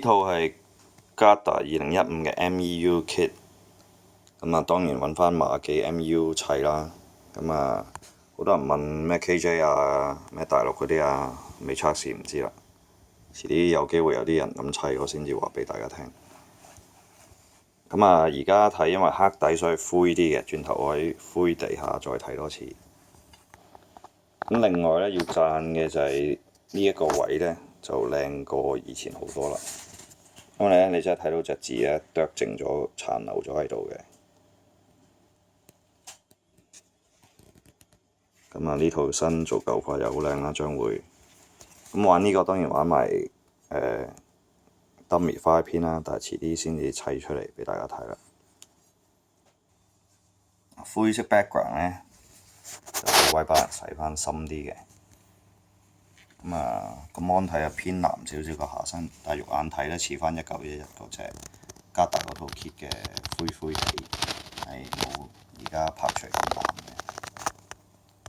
套係 Garda 2015嘅 MEU kit， 咁啊當然揾翻馬記 MEU 砌啦。咁啊好多人問咩 KJ 啊，咩大陸嗰啲啊，未測試唔知啦。遲啲有機會有啲人咁砌，我先至話俾大家聽。咁啊而家睇因為黑底所以灰啲嘅，轉頭我喺灰地下再睇多次。咁另外咧要讚嘅就係呢一個位咧就靚過以前好多啦。因為咧你真係睇到隻字咧剁淨咗殘留咗喺度嘅。咁啊呢套新做舊法又好靚啦，將會。咁玩呢個當然玩埋Dummy 花片啦，但係遲啲先至砌出嚟俾大家睇啦。灰色 background 咧就威巴人洗翻深啲嘅。咁啊個 mon 睇啊偏藍少少個下身，但係肉眼睇咧似翻1911嗰隻Garda嗰套 kit 嘅灰地，係冇而家拍出嚟咁藍。